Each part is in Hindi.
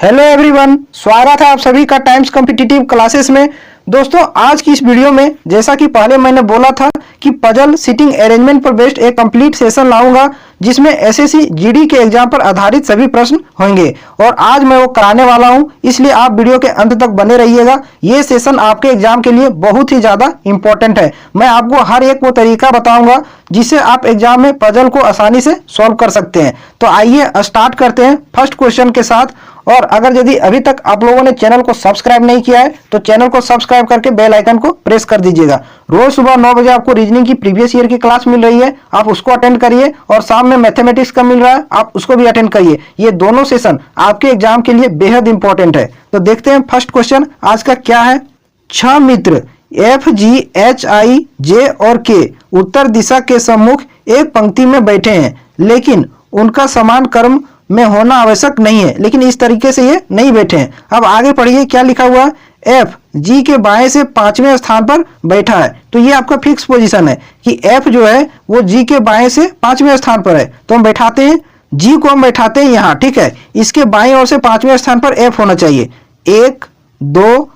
हेलो एवरीवन, स्वागत है आप सभी का टाइम्स कॉम्पिटिटिव क्लासेस में। दोस्तों, आज की इस वीडियो में जैसा कि पहले मैंने बोला था कि पजल सीटिंग अरेंजमेंट पर बेस्ड एक कंप्लीट सेशन लाऊंगा जिसमें एसएससी जीडी के एग्जाम पर आधारित सभी प्रश्न होंगे और आज मैं वो कराने वाला हूं, इसलिए आप वीडियो के अंत तक बने रहिएगा। ये सेशन आपके एग्जाम के लिए बहुत ही ज्यादा इंपॉर्टेंट है। मैं आपको हर एक वो तरीका बताऊंगा जिससे आप एग्जाम में पजल को आसानी से सॉल्व कर सकते हैं। तो आइए स्टार्ट करते हैं फर्स्ट क्वेश्चन के साथ। और अगर यदि अभी तक आप लोगों ने चैनल को सब्सक्राइब नहीं किया है तो चैनल को सब्सक्राइब करके बेल आइकन को प्रेस कर दीजिएगा। रोज सुबह 9 बजे आपको रीजनिंग की प्रीवियस ईयर की क्लास मिल रही है, आप उसको अटेंड करिए और शाम में मैथमेटिक्स का मिल रहा है, आप उसको भी अटेंड करिए। ये दोनों सेशन आपके एग्जाम के लिए बेहद इंपॉर्टेंट है। तो देखते हैं फर्स्ट क्वेश्चन आज का क्या है। 6 मित्र एफ जी एच आई जे और के उत्तर दिशा के सम्मुख एक पंक्ति में बैठे हैं, लेकिन उनका समान क्रम में होना आवश्यक नहीं है। लेकिन इस तरीके से ये नहीं बैठे हैं। अब आगे पढ़िए क्या लिखा हुआ है। एफ जी के बाएं से 5वें स्थान पर बैठा है, तो ये आपका फिक्स पोजीशन है कि एफ जो है वो जी के बाएं से 5वें स्थान पर है। तो हम बैठाते हैं जी को, हम बैठाते हैं यहाँ, ठीक है। इसके बाएं ओर से 5वें स्थान पर एफ होना चाहिए। 1 2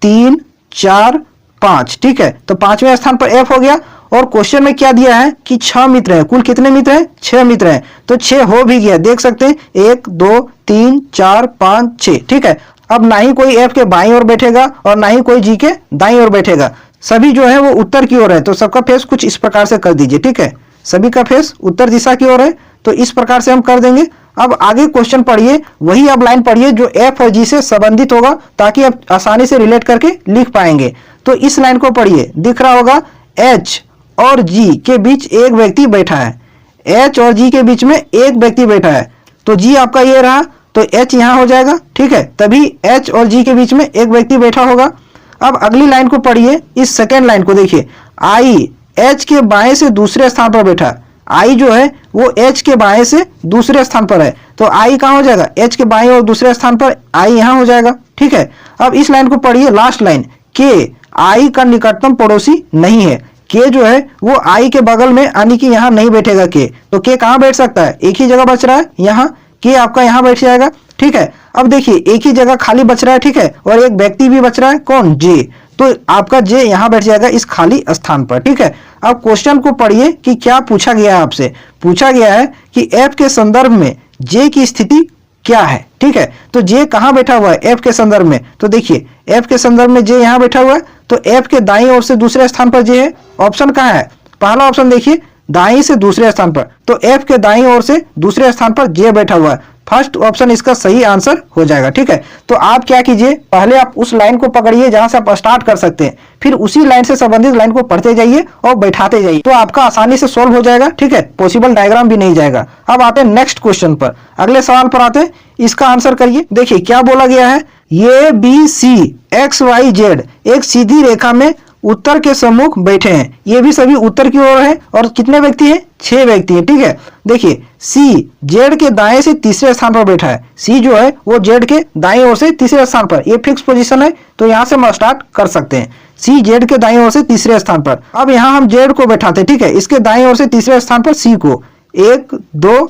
3 4 5, ठीक है। तो 5वें स्थान पर एफ हो गया। और क्वेश्चन में क्या दिया है कि 6 मित्र हैं। कुल कितने मित्र हैं? 6 मित्र हैं। तो 6 हो भी गया, देख सकते हैं 1 2 3 4 5 6, ठीक है। अब ना ही कोई एफ के बाईं ओर बैठेगा और ना ही कोई जी के दाईं ओर बैठेगा। सभी जो है वो उत्तर की ओर है, तो सबका फेस कुछ इस प्रकार से कर दीजिए, ठीक है। सभी का फेस उत्तर दिशा की ओर है, तो इस प्रकार से हम कर देंगे। अब आगे क्वेश्चन पढ़िए, वही अब लाइन पढ़िए जो एफ और जी से संबंधित होगा, ताकि आप आसानी से रिलेट करके लिख पाएंगे। तो इस लाइन को पढ़िए, दिख रहा होगा एच और जी के बीच एक व्यक्ति बैठा है। एच और जी के बीच में एक व्यक्ति बैठा है, तो जी आपका ये रहा, तो एच यहां हो जाएगा, ठीक है। तभी एच और जी के बीच में एक व्यक्ति बैठा होगा। अब अगली लाइन को पढ़िए, इस सेकेंड लाइन को देखिए। आई एच के बाएं से दूसरे स्थान पर बैठा है। आई जो है वो एच के बाएं से दूसरे स्थान पर है, तो आई कहां हो जाएगा? एच के बाएं और दूसरे स्थान पर आई यहां हो जाएगा, ठीक है। अब इस लाइन को पढ़िए, लास्ट लाइन। के आई का निकटतम पड़ोसी नहीं है। के जो है वो आई के बगल में, यानी कि यहाँ नहीं बैठेगा के। तो के कहाँ बैठ सकता है? एक ही जगह बच रहा है, यहाँ। के आपका यहाँ बैठ जाएगा, ठीक है। अब देखिए एक ही जगह खाली बच रहा है, ठीक है, और एक व्यक्ति भी बच रहा है, कौन? जे। तो आपका जे यहाँ बैठ जाएगा इस खाली स्थान पर, ठीक है। अब क्वेश्चन को पढ़िए कि क्या पूछा गया है आपसे। पूछा गया है कि एफ के संदर्भ में जे की स्थिति क्या है, ठीक है। तो जे कहां बैठा हुआ है एफ के संदर्भ में? तो देखिए एफ के संदर्भ में जे यहां बैठा हुआ है, तो एफ के दाईं ओर से दूसरे स्थान पर जे है। ऑप्शन कहां है? पहला ऑप्शन देखिए, दाईं से दूसरे स्थान पर, तो एफ के दाईं ओर से दूसरे स्थान पर जे बैठा हुआ है। फर्स्ट ऑप्शन इसका सही आंसर हो जाएगा, ठीक है। तो आप क्या कीजिए, पहले आप उस लाइन को पकड़िए जहां से आप स्टार्ट कर सकते हैं, फिर उसी लाइन से संबंधित लाइन को पढ़ते जाइए और बैठाते जाइए, तो आपका आसानी से सोल्व हो जाएगा, ठीक है। पॉसिबल डायग्राम भी नहीं जाएगा। अब आते हैं नेक्स्ट क्वेश्चन पर, अगले सवाल पर आते हैं। इसका आंसर करिए। देखिए क्या बोला गया है। ये B C X Y Z एक सीधी रेखा में उत्तर के सम्मुख बैठे हैं। ये भी सभी उत्तर की ओर है और कितने व्यक्ति हैं? 6 व्यक्ति हैं, ठीक है। देखिए सी जेड के दाएं से तीसरे स्थान पर बैठा है। सी जो है वो जेड के दाएं ओर से तीसरे स्थान पर, ये फिक्स पोजीशन है, तो यहां से हम स्टार्ट कर सकते हैं। सी जेड के दाएं ओर से तीसरे स्थान पर। अब यहां हम जेड को बैठाते हैं, ठीक है। इसके दाएं ओर से तीसरे स्थान पर सी को। 1 2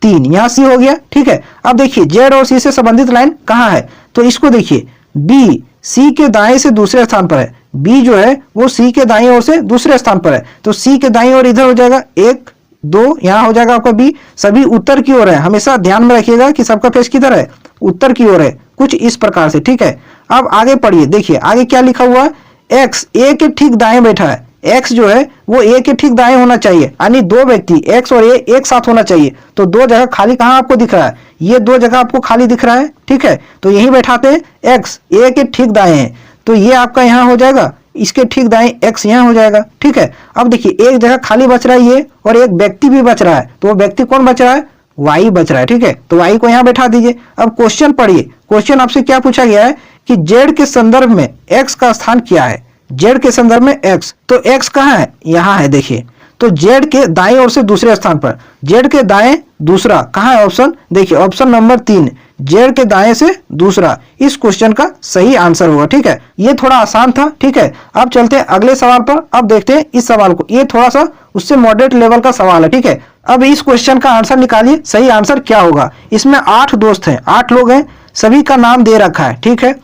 3, यहां सी हो गया, ठीक है। अब देखिए जेड और सी से संबंधित लाइन कहां है? तो इसको देखिए, बी सी के दाएं से दूसरे स्थान पर है। बी जो है वो सी के दाईं ओर से दूसरे स्थान पर है, तो सी के दाईं ओर इधर हो जाएगा 1 2, यहां हो जाएगा आपका बी। सभी उत्तर की ओर है, हमेशा ध्यान में रखिएगा कि सबका फेस किधर है? उत्तर की ओर है, कुछ इस प्रकार से, ठीक है। अब आगे पढ़िए, देखिए आगे क्या लिखा हुआ है। एक्स ए के ठीक दाएं बैठा है। एक्स जो है वो ए के ठीक दाएं होना चाहिए, यानी 2 व्यक्ति एक्स और ए एक साथ होना चाहिए। तो 2 जगह खाली कहां आपको दिख रहा है? ये 2 जगह आपको खाली दिख रहा है, ठीक है। तो यही बैठाते हैं। एक्स ए के ठीक दाएं है, तो ये आपका यहाँ हो जाएगा, इसके ठीक दाएं एक्स यहाँ हो जाएगा, ठीक है। अब देखिए एक जगह खाली बच रहा है ये, और एक व्यक्ति भी बच रहा है, तो वो व्यक्ति कौन बच रहा है? वाई बच रहा है, ठीक है। तो वाई को यहाँ बैठा दीजिए। अब क्वेश्चन पढ़िए। क्वेश्चन आपसे क्या पूछा गया है कि जेड के संदर्भ में एक्स का स्थान क्या है? जेड के संदर्भ में एक्स, तो एक्स कहाँ है? यहाँ है, देखिए। तो जेड के दाएं ओर से दूसरे स्थान पर, जेड के दाएं दूसरा कहाँ है? ऑप्शन देखिए, ऑप्शन नंबर 3, जेड के दाएं से दूसरा इस क्वेश्चन का सही आंसर होगा, ठीक है। ये थोड़ा आसान था, ठीक है। अब चलते हैं अगले सवाल पर। अब देखते हैं इस सवाल को, ये थोड़ा सा उससे मॉडरेट लेवल का सवाल है, ठीक है। अब इस क्वेश्चन का आंसर निकालिए, सही आंसर क्या होगा। इसमें 8 दोस्त हैं, 8 लोग हैं। सभी का नाम दे रखा है, ठीक है।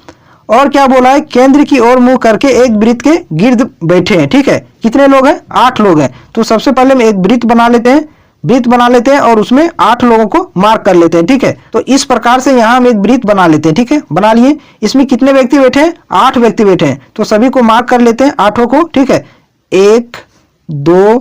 और क्या बोला है, केंद्र की ओर मुंह करके एक वृत्त के गिर्द बैठे हैं, ठीक है। कितने लोग हैं, 8 लोग हैं। तो सबसे पहले हम एक वृत्त बना लेते हैं और उसमें 8 लोगों को मार्क कर लेते हैं, ठीक है। तो इस प्रकार से यहाँ हम एक वृत्त बना लेते हैं, ठीक है, बना लिए। इसमें कितने व्यक्ति बैठे हैं, 8 व्यक्ति बैठे हैं। तो सभी को मार्क कर लेते हैं, 8 को, ठीक है। 1 2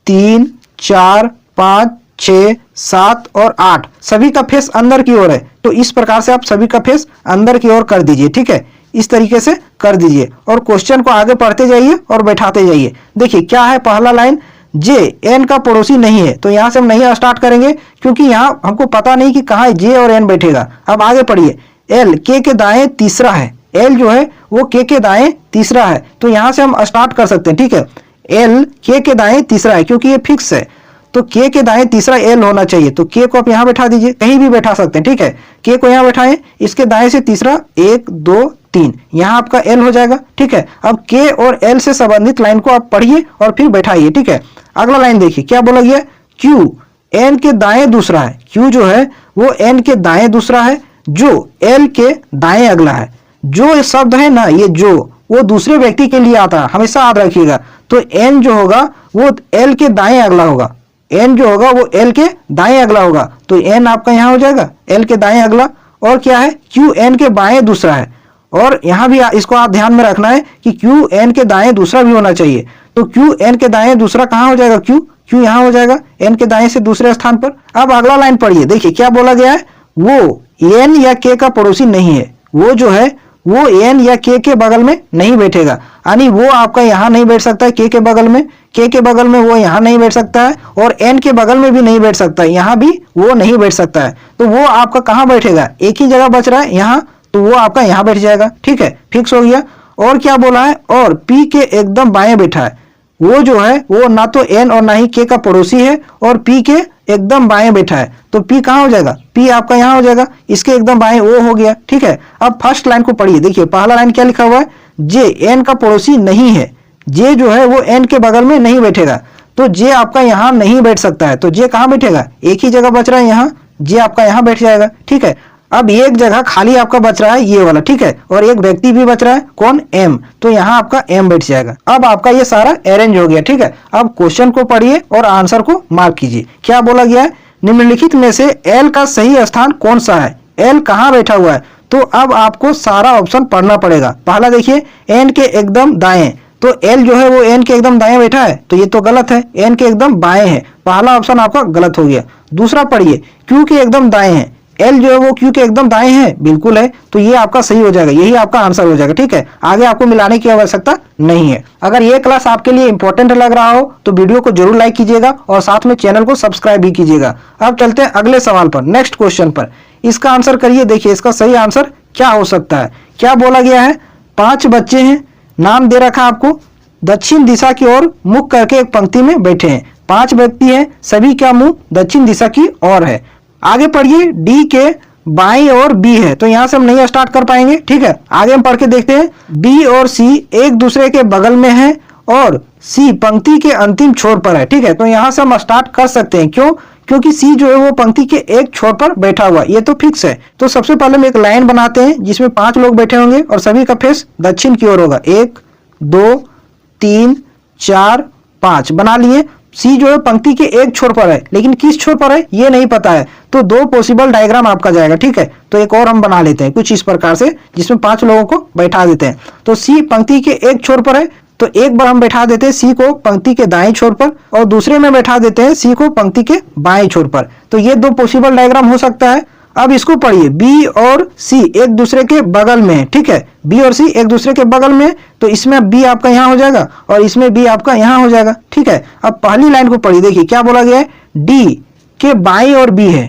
3 4 5 6 7 और 8, सभी का फेस अंदर की ओर है। तो इस प्रकार से आप सभी का फेस अंदर की ओर कर दीजिए, ठीक है। इस तरीके से कर दीजिए और क्वेश्चन को आगे पढ़ते जाइए और बैठाते जाइए। देखिए क्या है, पहला लाइन, जे एन का पड़ोसी नहीं है। तो यहां से हम नहीं स्टार्ट करेंगे क्योंकि यहां हमको पता नहीं कि कहां जे और एन बैठेगा। अब आगे पढ़िए, एल के दाएं तीसरा है। एल जो है वो के दाएं तीसरा है। तो यहां से हम स्टार्ट कर सकते हैं, ठीक है। एल के दाएं तीसरा है क्योंकि ये फिक्स है। तो के दाएं तीसरा एल होना चाहिए। तो के को आप यहां बैठा दीजिए, कहीं भी बैठा सकते हैं, ठीक है। के को यहां बैठाएं, इसके दाएं से तीसरा 1 2 3, यहां आपका एल हो जाएगा, ठीक है। अब के और एल से संबंधित लाइन को आप पढ़िए और फिर बैठाइए, ठीक है। अगला लाइन देखिए क्या बोला गया, क्यू एन के दाएं दूसरा है। क्यू जो है वो एन के दाएं दूसरा है, जो एल के दाएं अगला है। जो शब्द है ना, ये जो, वो दूसरे व्यक्ति के लिए आता है, हमेशा याद रखिएगा। तो एन जो होगा वो एल के दाएं अगला होगा। एन जो होगा वो एल के दाएं अगला होगा। तो एन आपका यहां हो जाएगा एल के दाएं अगला। और क्या है, क्यू एन के बाएं दूसरा है। और यहां भी इसको आप ध्यान में रखना है कि क्यू एन के दाएं दूसरा भी होना चाहिए। तो क्यू एन के दाएं दूसरा कहां हो जाएगा, क्यू यहां हो जाएगा एन के दाएं से दूसरे स्थान पर। अब अगला लाइन पढ़िए, देखिए क्या बोला गया है, वो एन या के का पड़ोसी नहीं है। वो जो है वो एन या के बगल में नहीं बैठेगा, यानी वो आपका यहां नहीं बैठ सकता है के बगल में, के बगल में वो यहां नहीं बैठ सकता है, और एन के बगल में भी नहीं बैठ सकता है, यहां भी वो नहीं बैठ सकता है। तो वो आपका कहां बैठेगा, एक ही जगह बच रहा है यहां, तो वो आपका यहां बैठ जाएगा, ठीक है, फिक्स हो गया। और क्या बोला है, और पी के एकदम बाएं बैठा है। वो जो है वो ना तो एन और ना ही के का पड़ोसी है, और पी के एकदम बाएं बैठा है। तो पी कहां हो जाएगा, पी आपका यहां हो जाएगा, इसके एकदम बाएं वो हो गया, ठीक है। अब फर्स्ट लाइन को पढ़िए, देखिए पहला लाइन क्या लिखा हुआ है, जे एन का पड़ोसी नहीं है। जे जो है वो एन के बगल में नहीं बैठेगा। तो जे आपका यहां नहीं बैठ सकता है। तो जे कहां बैठेगा, एक ही जगह बच रहा है यहां, जे आपका यहां बैठ जाएगा, ठीक है। अब एक जगह खाली आपका बच रहा है ये वाला, ठीक है, और एक व्यक्ति भी बच रहा है, कौन, एम। तो यहाँ आपका एम बैठ जाएगा। अब आपका ये सारा अरेंज हो गया, ठीक है। अब क्वेश्चन को पढ़िए और आंसर को मार्क कीजिए। क्या बोला गया है, निम्नलिखित में से एल का सही स्थान कौन सा है। एल कहाँ बैठा हुआ है, तो अब आपको सारा ऑप्शन पढ़ना पड़ेगा। पहला देखिए, एन के एकदम दाएं। तो एल जो है वो एन के एकदम दाएं बैठा है, तो ये तो गलत है, एन के एकदम बाएं है, पहला ऑप्शन आपका गलत हो गया। दूसरा पढ़िए, क्यू के एकदम दाएं है। एल जो है वो क्यू के एकदम दाएं है, बिल्कुल है, तो ये आपका सही हो जाएगा, यही आपका आंसर हो जाएगा, ठीक है। आगे आपको मिलाने की आवश्यकता नहीं है। अगर ये क्लास आपके लिए इंपॉर्टेंट लग रहा हो तो वीडियो को जरूर लाइक कीजिएगा और साथ में चैनल को सब्सक्राइब भी कीजिएगा। अब चलते हैं अगले सवाल पर, नेक्स्ट क्वेश्चन पर। इसका आंसर करिए, देखिए इसका सही आंसर क्या हो सकता है। क्या बोला गया है, 5 बच्चे हैं, नाम दे रखा आपको, दक्षिण दिशा की ओर मुख करके एक पंक्ति में बैठे हैं। 5 व्यक्ति हैं, सभी का मुंह दक्षिण दिशा की ओर है। आगे पढ़िए, डी के बाईं ओर बी है। तो यहां से हम नहीं स्टार्ट कर पाएंगे, ठीक है। आगे हम पढ़ के देखते हैं, बी और सी एक दूसरे के बगल में है और सी पंक्ति के अंतिम छोर पर है, ठीक है। तो यहां से हम स्टार्ट कर सकते हैं, क्यों, क्योंकि सी जो है वो पंक्ति के एक छोर पर बैठा हुआ, ये तो फिक्स है। तो सबसे पहले हम एक लाइन बनाते हैं जिसमें 5 लोग बैठे होंगे और सभी का फेस दक्षिण की ओर होगा। 1 2 3 4 5 बना लिए। सी जो है पंक्ति के एक छोर पर है, लेकिन किस छोर पर है ये नहीं पता है। तो 2 पॉसिबल डायग्राम आपका जाएगा, ठीक है। तो एक और हम बना लेते हैं कुछ इस प्रकार से, जिसमें 5 लोगों को बैठा देते हैं। तो सी पंक्ति के एक छोर पर है, तो एक बार हम बैठा देते हैं सी को पंक्ति के दाएं छोर पर, और दूसरे में बैठा देते हैं सी को पंक्ति के बाएं छोर पर। तो ये 2 पॉसिबल डायग्राम हो सकता है। अब इसको पढ़िए, बी और सी एक दूसरे के बगल में है, ठीक है। बी और सी एक दूसरे के बगल में, तो इसमें बी आपका यहाँ हो जाएगा और इसमें बी आपका यहाँ हो जाएगा, ठीक है। अब पहली लाइन को पढ़िए, देखिए क्या बोला गया है, डी के बाईं ओर बी है,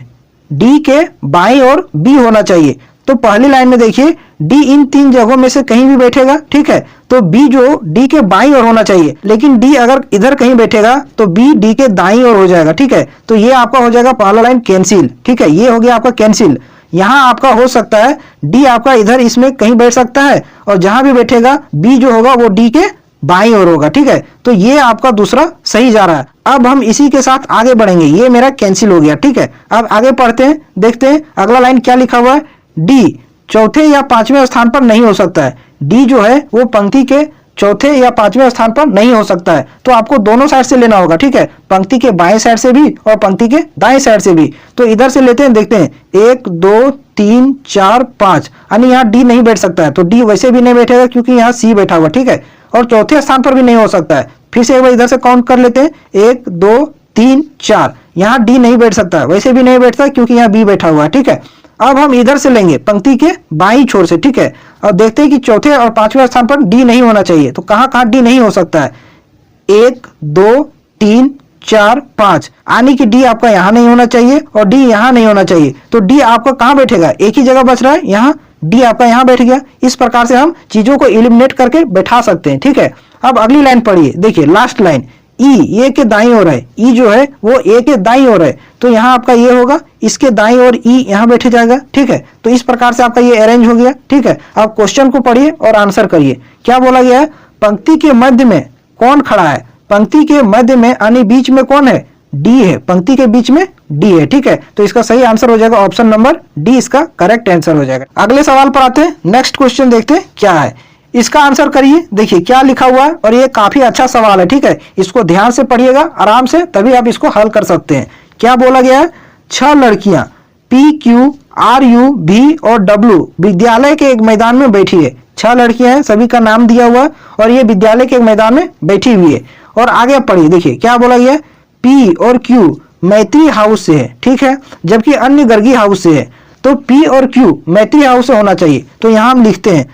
डी के बाईं ओर बी होना चाहिए। तो पहली लाइन में देखिए, डी इन 3 जगहों में से कहीं भी बैठेगा, ठीक है। तो बी जो डी के बाईं ओर होना चाहिए, लेकिन डी अगर इधर कहीं बैठेगा तो बी डी के दाईं ओर हो जाएगा, ठीक है। तो ये आपका हो जाएगा पहला लाइन कैंसिल, ठीक है। ये हो गया आपका कैंसिल। यहाँ आपका हो सकता है डी आपका इधर इसमें कहीं बैठ सकता है, और जहां भी बैठेगा बी जो होगा वो डी के बाईं ओर होगा, ठीक है। तो ये आपका दूसरा सही जा रहा है। अब हम इसी के साथ आगे बढ़ेंगे, ये मेरा कैंसिल हो गया, ठीक है। अब आगे पढ़ते हैं, देखते हैं अगला लाइन क्या लिखा हुआ है, डी चौथे या पांचवें स्थान पर नहीं हो सकता है। डी जो है वो पंक्ति के चौथे या पांचवें स्थान पर नहीं हो सकता है। तो आपको दोनों साइड से लेना होगा, ठीक है, पंक्ति के बाएं साइड से भी और पंक्ति के दाएं साइड से भी। तो इधर से लेते हैं, देखते हैं 1 2 3 4 5, यानी यहाँ डी नहीं बैठ सकता है, तो डी वैसे भी नहीं बैठेगा क्योंकि यहाँ सी बैठा हुआ, ठीक है, और चौथे स्थान पर भी नहीं हो सकता है। फिर से एक बार इधर से काउंट कर लेते हैं, 1 2 3 4, यहाँ डी नहीं बैठ सकता, वैसे भी नहीं बैठता क्योंकि यहाँ बी बैठा हुआ है, ठीक है। अब हम इधर से लेंगे पंक्ति के बाईं छोर से, ठीक है, और देखते हैं कि चौथे और पांचवें स्थान पर डी नहीं होना चाहिए। तो कहाँ कहाँ डी नहीं हो सकता है, 1 2 3 4 5, यानी कि डी आपका यहाँ नहीं होना चाहिए और डी यहाँ नहीं होना चाहिए। तो डी आपका कहाँ बैठेगा, एक ही जगह बच रहा है, यहाँ डी आपका यहाँ बैठ गया। इस प्रकार से हम चीजों को एलिमिनेट करके बैठा सकते हैं, ठीक है। अब अगली लाइन पढ़िए, देखिए लास्ट लाइन, ई ए के दाईं ओर है, ई जो है वो ए के दाईं ओर है, तो यहाँ आपका ये होगा, इसके दाईं ओर ई यहाँ बैठे जाएगा, ठीक है। तो इस प्रकार से आपका ये अरेंज हो गया, ठीक है। अब क्वेश्चन को पढ़िए और आंसर करिए। क्या बोला गया है, पंक्ति के मध्य में कौन खड़ा है, पंक्ति के मध्य में यानी बीच में कौन है, डी है, पंक्ति के बीच में डी है, ठीक है। तो इसका सही आंसर हो जाएगा ऑप्शन नंबर डी, इसका करेक्ट आंसर हो जाएगा। अगले सवाल पर आते हैं, नेक्स्ट क्वेश्चन देखते हैं क्या है, इसका आंसर करिए। देखिए क्या लिखा हुआ है और ये काफी अच्छा सवाल है, ठीक है, इसको ध्यान से पढ़िएगा आराम से, तभी आप इसको हल कर सकते हैं। क्या बोला गया है, 6 लड़कियां पी क्यू आर यू भी और डब्ल्यू विद्यालय के एक मैदान में बैठी है। 6 लड़कियां हैं, सभी का नाम दिया हुआ है और ये विद्यालय के एक मैदान में बैठी हुई है। और आगे पढ़िए, देखिए क्या बोला गया है, पी और क्यू मैत्री हाउस से है, ठीक है, जबकि अन्य गर्गी हाउस से है। तो पी और क्यू मैत्री हाउस से होना चाहिए। तो यहाँ हम लिखते हैं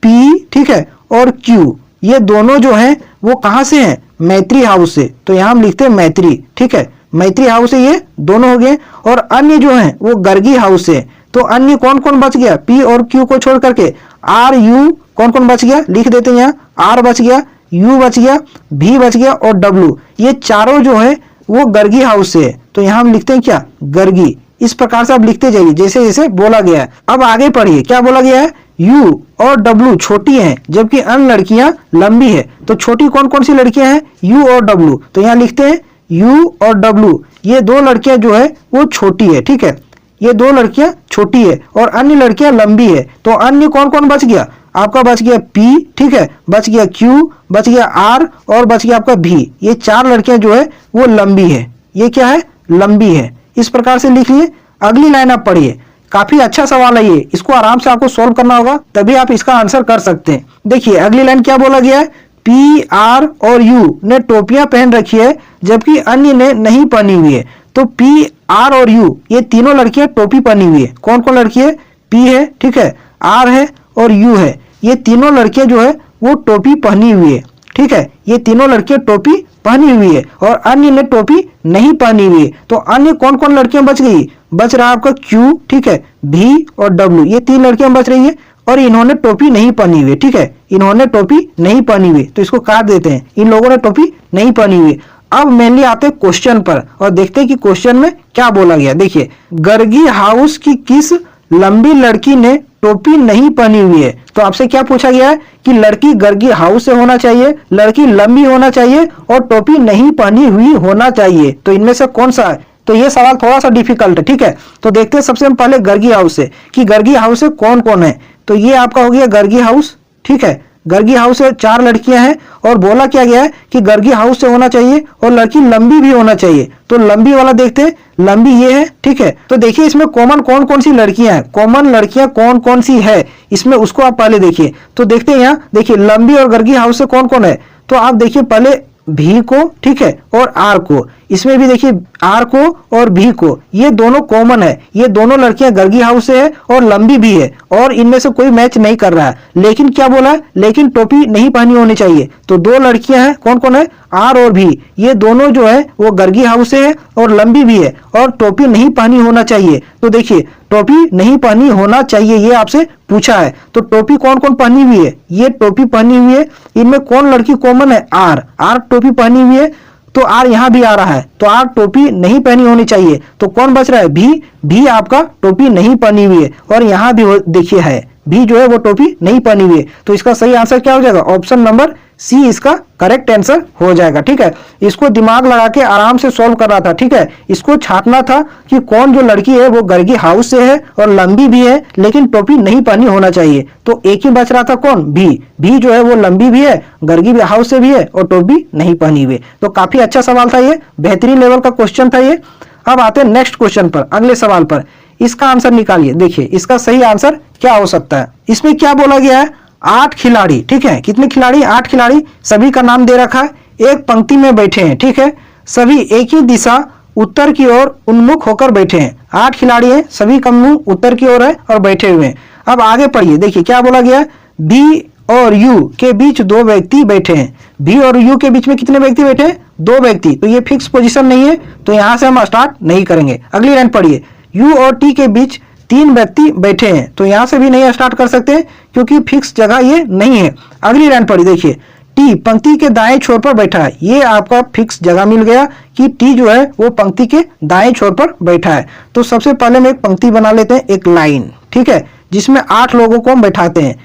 पी, ठीक है, और क्यू ये दोनों जो हैं वो कहाँ से हैं, मैत्री हाउस से। तो यहाँ हम लिखते हैं मैत्री, ठीक है, मैत्री हाउस से ये दोनों हो गए। और अन्य जो हैं वो गर्गी हाउस से। तो अन्य कौन कौन बच गया, पी और क्यू को छोड़ करके आर यू कौन कौन बच गया, लिख देते हैं यहाँ, आर बच गया, यू बच गया, भी बच गया और डब्ल्यू, ये चारों जो है वो गर्गी हाउस से है। तो यहाँ हम लिखते हैं क्या, गर्गी। इस प्रकार से आप लिखते जाइए जैसे जैसे बोला गया है। अब आगे पढ़िए, क्या बोला गया है, यू और डब्ल्यू छोटी हैं जबकि अन्य लड़कियां लंबी है। तो छोटी कौन कौन सी लड़कियां हैं, यू और डब्ल्यू। तो यहाँ लिखते हैं यू और डब्ल्यू, ये दो लड़कियां जो है वो छोटी है, ठीक है, ये दो लड़कियां छोटी है और अन्य लड़कियां लंबी है। तो अन्य कौन कौन बच गया, आपका बच गया पी, ठीक है, बच गया क्यू, बच गया आर और बच गया आपका भी। ये 4 लड़कियां जो है वो लंबी है, ये क्या है, लंबी है। इस प्रकार से लिख लिए। अगली लाइन आप पढ़िए, काफी अच्छा सवाल है ये, इसको आराम से आपको सोल्व करना होगा तभी आप इसका आंसर कर सकते हैं। देखिए अगली लाइन क्या बोला गया है, पी आर और यू ने टोपियां पहन रखी है जबकि अन्य ने नहीं पहनी हुई है। तो पी आर और यू ये तीनों लड़कियां टोपी पहनी हुई है। कौन कौन लड़की है, पी है, ठीक है, आर है और यू है, ये तीनों लड़कियां जो है वो टोपी पहनी हुई है, ठीक है, ये तीनों लड़कियां टोपी पहनी हुई है और अन्य ने टोपी नहीं पहनी हुई है। तो अन्य कौन कौन लड़कियां बच गई, बच रहा आपका क्यू, ठीक है, भी और डब्ल्यू, ये 3 लड़कियां बच रही है और इन्होंने टोपी नहीं पहनी हुई है, ठीक है, इन्होंने टोपी नहीं पहनी हुई, तो इसको काट देते हैं, इन लोगों ने टोपी नहीं पहनी हुई। अब मेनली आते हैं क्वेश्चन पर और देखते हैं कि क्वेश्चन में क्या बोला गया। देखिए गर्गी हाउस की किस लंबी लड़की ने टोपी नहीं पहनी हुई है। तो आपसे क्या पूछा गया है कि लड़की गर्गी हाउस से होना चाहिए, लड़की लंबी होना चाहिए और टोपी नहीं पहनी हुई होना चाहिए। तो इनमें से कौन सा है, तो ये सवाल थोड़ा सा डिफिकल्ट है, ठीक है। तो देखते हैं सबसे पहले गर्गी हाउस से कि गर्गी हाउस से कौन कौन है। तो ये आपका हो गया गर्गी हाउस, ठीक है, गर्गी हाउस से 4 लड़कियां हैं और बोला क्या गया है कि गर्गी हाउस से होना चाहिए और लड़की लंबी भी होना चाहिए। तो लंबी वाला देखते हैं, लंबी ये है, ठीक है। तो देखिए इसमें कॉमन कौन कौन सी लड़कियां हैं, कॉमन लड़कियां कौन कौन सी है इसमें, उसको आप पहले देखिए। तो देखते हैं यहाँ, देखिए लंबी और गर्गी हाउस से कौन कौन है। तो आप देखिए पहले भी को, ठीक है, और आर को, इसमें भी देखिए आर को और भी को, ये दोनों कॉमन है, ये दोनों लड़कियां गर्गी हाउस से है और लंबी भी है और इनमें से कोई मैच नहीं कर रहा है। लेकिन क्या बोला है, लेकिन टोपी नहीं पहनी होनी चाहिए। तो 2 लड़कियां हैं, कौन कौन है, आर और भी, ये दोनों जो है वो गर्गी हाउस से है और लंबी भी है और टोपी नहीं पहनी होना चाहिए। तो देखिए टोपी नहीं पहनी होना चाहिए ये आपसे पूछा है। तो टोपी कौन कौन पहनी हुई है, ये टोपी पहनी हुई है, इनमें कौन लड़की कॉमन है, आर, आर टोपी पहनी हुई है। तो आर यहाँ भी आ रहा है, तो आर टोपी नहीं पहनी होनी चाहिए। तो कौन बच रहा है, भी आपका टोपी नहीं पहनी हुई है और यहाँ भी देखिए है, भी जो है वो टोपी नहीं पहनी हुई है। तो इसका सही आंसर क्या हो जाएगा, ऑप्शन नंबर सी इसका करेक्ट आंसर हो जाएगा। ठीक है, इसको दिमाग लगा के आराम से सॉल्व कर रहा था। ठीक है, इसको छांटना था कि कौन जो लड़की है वो गर्गी हाउस से है और लंबी भी है लेकिन टोपी नहीं पहनी होना चाहिए। तो एक ही बच रहा था, कौन? भी जो है वो लंबी भी है, गर्गी भी हाउस से भी है और टोपी नहीं पहनी हुई। तो काफी अच्छा सवाल था ये, बेहतरीन लेवल का क्वेश्चन था ये। अब आते हैं नेक्स्ट क्वेश्चन पर, अगले सवाल पर। इसका आंसर निकालिए। देखिए इसका सही आंसर क्या हो सकता है। इसमें क्या बोला गया है? 8 खिलाड़ी। ठीक है, कितने खिलाड़ी? 8 खिलाड़ी। सभी का नाम दे रखा है, एक पंक्ति में बैठे हैं। ठीक है, सभी एक ही दिशा उत्तर की ओर उन्मुख होकर बैठे हैं। 8 खिलाड़ी हैं, सभी का मुंह उत्तर की ओर है और बैठे हुए हैं। अब आगे पढ़िए, देखिए क्या बोला गया है। बी और यू के बीच 2 व्यक्ति बैठे हैं। बी और यू के बीच में कितने व्यक्ति बैठे हैं? 2 व्यक्ति। तो ये फिक्स पोजीशन नहीं है, तो यहां से हम स्टार्ट नहीं करेंगे। अगली लाइन पढ़िए। यू और टी के बीच 3 व्यक्ति बैठे हैं, तो यहां से भी नहीं स्टार्ट कर सकते क्योंकि फिक्स जगह ये नहीं है। अगली लाइन पढ़िए, देखिए टी पंक्ति के दाएं छोर पर बैठा है। ये आपका फिक्स जगह मिल गया कि टी जो है वो पंक्ति के दाएं छोर पर बैठा है। तो सबसे पहले हम एक पंक्ति बना लेते हैं, एक लाइन। ठीक है, जिसमें 8 लोगों को हम बैठाते हैं।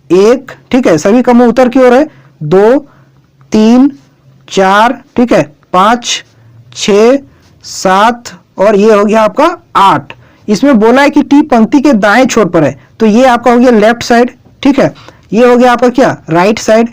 1, ठीक है, सभी का मुंह उत्तर की ओर है। 2, 3, 4, ठीक है, 5, 6, 7 और ये हो गया आपका 8। इसमें बोला है कि टी पंक्ति के दाएं छोर पर है, तो ये आपका हो गया लेफ्ट साइड। ठीक है, ये हो गया आपका क्या? Right side.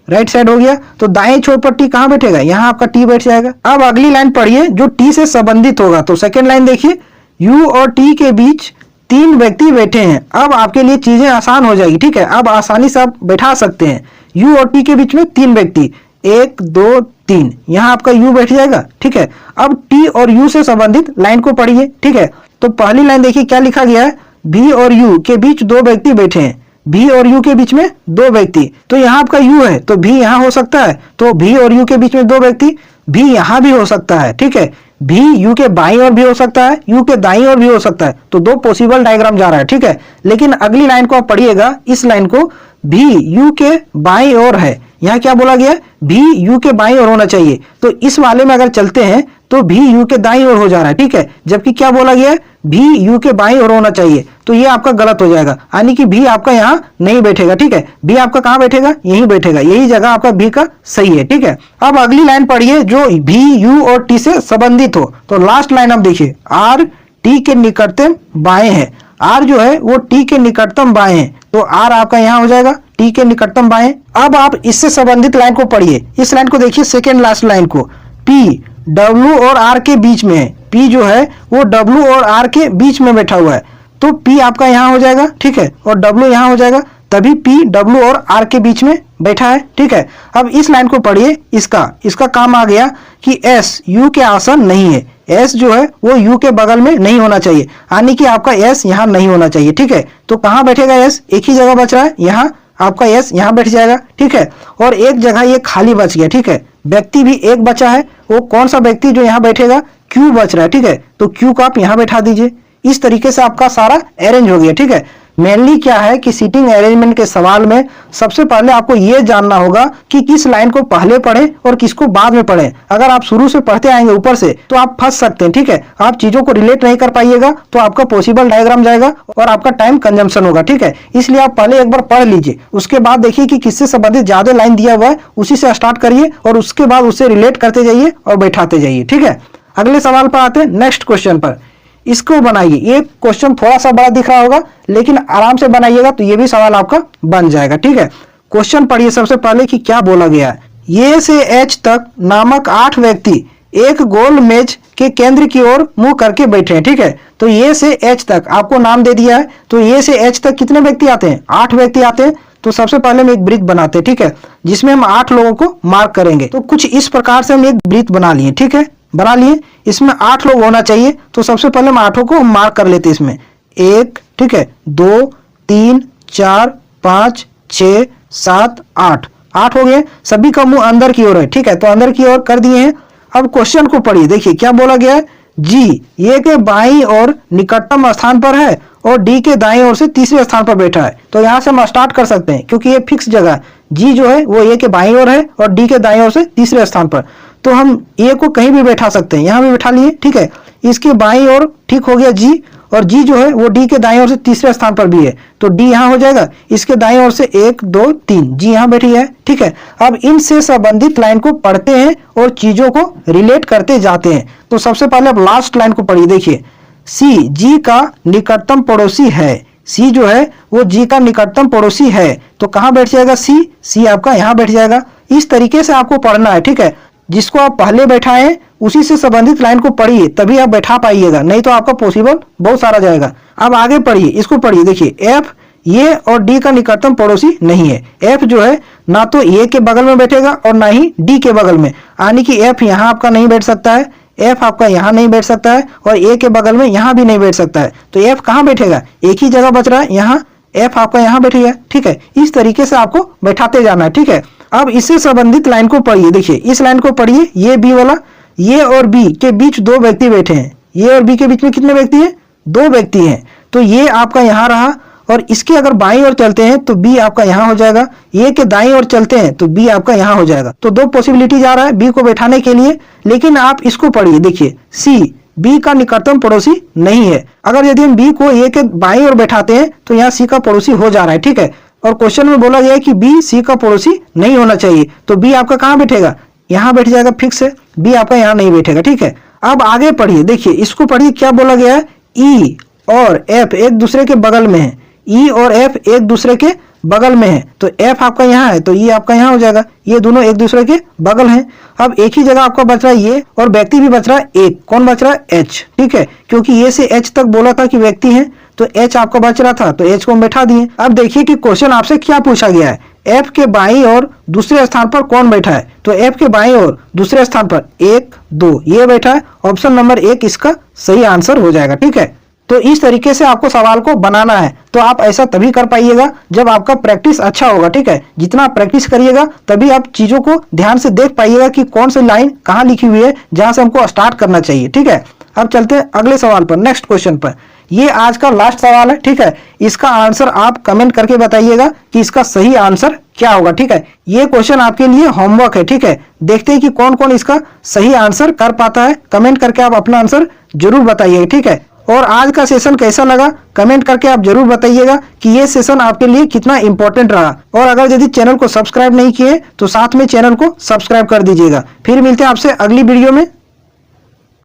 राइट साइड हो गया, तो दाएं छोर पर टी कहां बैठेगा? यहां आपका टी बैठ जाएगा। अब अगली लाइन पढ़िए जो टी से संबंधित होगा। तो सेकेंड लाइन देखिए, यू और टी के बीच 3 व्यक्ति बैठे हैं। अब आपके लिए चीजें आसान हो जाएगी। ठीक है, अब आसानी से आप बैठा सकते हैं। यू और टी के बीच में 3 व्यक्ति, 1, 2, 3, यहां आपका यू बैठ जाएगा। ठीक है, अब टी और यू से संबंधित लाइन को पढ़िए। ठीक है, तो पहली लाइन देखिए क्या लिखा गया है। बी और यू के बीच 2 व्यक्ति बैठे हैं। बी और यू के बीच में 2 व्यक्ति, तो यहाँ आपका यू है तो भी यहाँ हो सकता है। तो बी और यू के बीच में 2 व्यक्ति, भी यहाँ भी हो सकता है। ठीक है, भी यू के बाईं ओर भी हो सकता है, यू के दाईं ओर भी हो सकता है। तो 2 पॉसिबल डायग्राम जा रहा है। ठीक है, लेकिन अगली लाइन को आप पढ़िएगा, इस लाइन को, भी यू के बाईं ओर है। यहाँ क्या बोला गया? भी यू के बाईं ओर होना चाहिए। तो इस वाले में अगर चलते हैं तो भी यू के दाईं ओर हो जा रहा है। ठीक है, जबकि क्या बोला गया? भी यू के बाईं ओर होना चाहिए। तो ये आपका गलत हो जाएगा, यानी कि भी आपका यहाँ नहीं बैठेगा। ठीक है, भी आपका कहाँ बैठेगा? यहीं बैठेगा। यही जगह आपका भी का सही है। ठीक है, अब अगली लाइन पढ़िए जो भी यू और टी से संबंधित हो। तो लास्ट लाइन आप देखिए, आर टी के निकटतम बाएं है। आर जो है वो टी के निकटतम बाएं है, तो आर आपका यहाँ हो जाएगा टी के निकटतम बाएं। अब आप इससे संबंधित लाइन को पढ़िए। इस लाइन को देखिए, सेकेंड लास्ट लाइन को। पी डब्ल्यू और आर के बीच में है। पी जो है वो डब्ल्यू और आर के बीच में बैठा हुआ है, तो पी आपका यहाँ हो जाएगा। ठीक है, और डब्ल्यू यहाँ हो जाएगा, तभी पी डब्ल्यू और आर के बीच में बैठा है। ठीक है, अब इस लाइन को पढ़िए। इसका काम आ गया कि एस यू के आसन नहीं है। एस जो है वो यू के बगल में नहीं होना चाहिए, यानी कि आपका एस यहाँ नहीं होना चाहिए। ठीक है, तो कहाँ बैठेगा एस? एक ही जगह बच रहा है, यहाँ आपका एस यहाँ बैठ जाएगा। ठीक है, और एक जगह ये खाली बच गया। ठीक है, व्यक्ति भी एक बचा है, वो कौन सा व्यक्ति जो यहाँ बैठेगा? क्यू बच रहा है। ठीक है, तो क्यू को आप यहाँ बैठा दीजिए। इस तरीके से आपका सारा अरेंज हो गया। ठीक है, मेनली क्या है कि सीटिंग अरेंजमेंट के सवाल में सबसे पहले आपको यह जानना होगा कि किस लाइन को पहले पढ़ें और किसको बाद में पढ़ें। अगर आप शुरू से पढ़ते आएंगे ऊपर से तो आप फंस सकते हैं। ठीक है, आप चीजों को रिलेट नहीं कर पाइएगा तो आपका पॉसिबल डायग्राम जाएगा और आपका टाइम कंजम्पशन होगा। ठीक है, इसलिए आप पहले एक बार पढ़ लीजिए, उसके बाद देखिए कि किससे संबंधित ज्यादा लाइन दिया हुआ है, उसी से स्टार्ट करिए और उसके बाद उससे रिलेट करते जाइए और बैठाते जाइए। ठीक है, अगले सवाल पर आते हैं, नेक्स्ट क्वेश्चन पर। इसको बनाइए। ये क्वेश्चन थोड़ा सा बड़ा दिख रहा होगा, लेकिन आराम से बनाइएगा तो ये भी सवाल आपका बन जाएगा। ठीक है, क्वेश्चन पढ़िए सबसे पहले कि क्या बोला गया है। ये से एच तक नामक 8 व्यक्ति एक गोल मेज के केंद्र की ओर मुंह करके बैठे हैं। ठीक है, तो ये से एच तक आपको नाम दे दिया है, तो ये से एच तक कितने व्यक्ति आते हैं? 8 व्यक्ति आते हैं। तो सबसे पहले हम एक वृत्त बनाते हैं। ठीक है, जिसमें हम 8 लोगों को मार्क करेंगे। तो कुछ इस प्रकार से हम एक वृत्त बना लिए। ठीक है, बना लिए, इसमें 8 लोग होना चाहिए। तो सबसे पहले हम 8 को मार्क कर लेते हैं इसमें। 1, ठीक है, 2, 3, 4, 5, 6, 7, 8 8 हो गए। सभी का मुंह अंदर की ओर है। ठीक है, तो अंदर की ओर कर दिए हैं। अब क्वेश्चन को पढ़िए, देखिए क्या बोला गया है। जी ये के बाईं ओर निकटतम स्थान पर है और डी के दाईं ओर से तीसरे स्थान पर बैठा है। तो यहाँ से हम स्टार्ट कर सकते हैं क्योंकि ये फिक्स जगह है। जी जो है वो ए के बाईं ओर है और डी के दाईं ओर से तीसरे स्थान पर। तो हम ए को कहीं भी बैठा सकते हैं, यहाँ भी बैठा लिए। ठीक है, इसके बाईं ओर ठीक हो गया जी, और जी जो है वो डी के दाईं ओर से तीसरे स्थान पर भी है, तो डी यहाँ हो जाएगा। इसके दाईं ओर से 1 2 3 जी यहाँ बैठी है, ठीक है। अब इनसे संबंधित लाइन को पढ़ते हैं और चीजों को रिलेट करते जाते हैं। तो सबसे पहले अब लास्ट लाइन को पढ़िए, देखिए सी जी का निकटतम पड़ोसी है। सी जो है वो जी का निकटतम पड़ोसी है, तो कहाँ बैठ जाएगा सी आपका यहाँ बैठ जाएगा। इस तरीके से आपको पढ़ना है, ठीक है। जिसको आप पहले बैठाएं उसी से संबंधित लाइन को पढ़िए, तभी आप बैठा पाइएगा, नहीं तो आपका पॉसिबल बहुत सारा जाएगा। अब आगे पढ़िए, इसको पढ़िए, देखिए एफ ये और डी का निकटतम पड़ोसी नहीं है। एफ जो है ना तो ए के बगल में बैठेगा और ना ही डी के बगल में, यानी कि एफ यहाँ आपका नहीं बैठ सकता है, एफ आपका यहाँ नहीं बैठ सकता है और ए के बगल में यहाँ भी नहीं बैठ सकता है। तो एफ कहाँ बैठेगा, एक ही जगह बच रहा है यहाँ, एफ आपका यहाँ बैठेगा, ठीक है। इस तरीके से आपको बैठाते जाना है, ठीक है। अब इससे संबंधित लाइन को पढ़िए, देखिए इस लाइन को पढ़िए, ये बी वाला, ये और बी के बीच 2 व्यक्ति बैठे हैं। ये और बी के बीच में कितने व्यक्ति हैं, 2 व्यक्ति हैं। तो ये आपका यहाँ रहा और इसके अगर बाईं ओर चलते हैं तो बी आपका यहाँ हो जाएगा, ये के दाईं ओर चलते हैं तो बी आपका यहाँ हो जाएगा। तो 2 पॉसिबिलिटी जा रहा है बी को बैठाने के लिए, लेकिन आप इसको पढ़िए, देखिए सी बी का निकटतम पड़ोसी नहीं है। अगर यदि हम बी को ए के बाईं ओर बैठाते हैं तो यहाँ सी का पड़ोसी हो जा रहा है, ठीक है। और क्वेश्चन में बोला गया है कि बी सी का पड़ोसी नहीं होना चाहिए, तो बी आपका कहाँ बैठेगा, यहाँ बैठ जाएगा फिक्स है, बी आपका यहाँ नहीं बैठेगा, ठीक है। अब आगे पढ़िए, देखिए इसको पढ़िए, क्या बोला गया है, ई और एफ एक दूसरे के बगल में है, ई और एफ एक दूसरे के बगल में है, तो एफ आपका यहाँ है तो ई आपका यहाँ हो जाएगा, ये दोनों एक दूसरे के बगल हैं। अब एक ही जगह आपका बच रहा है ये, और व्यक्ति भी बच रहा है एक, कौन बच रहा है, एच, ठीक है, क्योंकि ये से एच तक बोला था कि व्यक्ति है, तो एच आपका बच रहा था तो एच को हम बैठा दिए। अब देखिए कि क्वेश्चन आपसे क्या पूछा गया है, एफ के बाईं ओर दूसरे स्थान पर कौन बैठा है, तो एफ के बाईं ओर दूसरे स्थान पर 1 2 ये बैठा है, ऑप्शन नंबर 1 इसका सही आंसर हो जाएगा, ठीक है। तो इस तरीके से आपको सवाल को बनाना है, तो आप ऐसा तभी कर पाइएगा जब आपका प्रैक्टिस अच्छा होगा, ठीक है। जितना आप प्रैक्टिस करिएगा तभी आप चीजों को ध्यान से देख पाइएगा कि कौन सी लाइन कहाँ लिखी हुई है जहां से हमको स्टार्ट करना चाहिए, ठीक है। अब चलते हैं अगले सवाल पर, नेक्स्ट क्वेश्चन पर। ये आज का लास्ट सवाल है, ठीक है। इसका आंसर आप कमेंट करके बताइएगा कि इसका सही आंसर क्या होगा, ठीक है। ये क्वेश्चन आपके लिए होमवर्क है, ठीक है। देखते हैं कि कौन कौन इसका सही आंसर कर पाता है, कमेंट करके आप अपना आंसर जरूर बताइएगा, ठीक है। और आज का सेशन कैसा लगा कमेंट करके आप जरूर बताइएगा कि ये सेशन आपके लिए कितना इंपॉर्टेंट रहा। और अगर यदि चैनल को सब्सक्राइब नहीं किए तो साथ में चैनल को सब्सक्राइब कर दीजिएगा। फिर मिलते हैं आपसे अगली वीडियो में।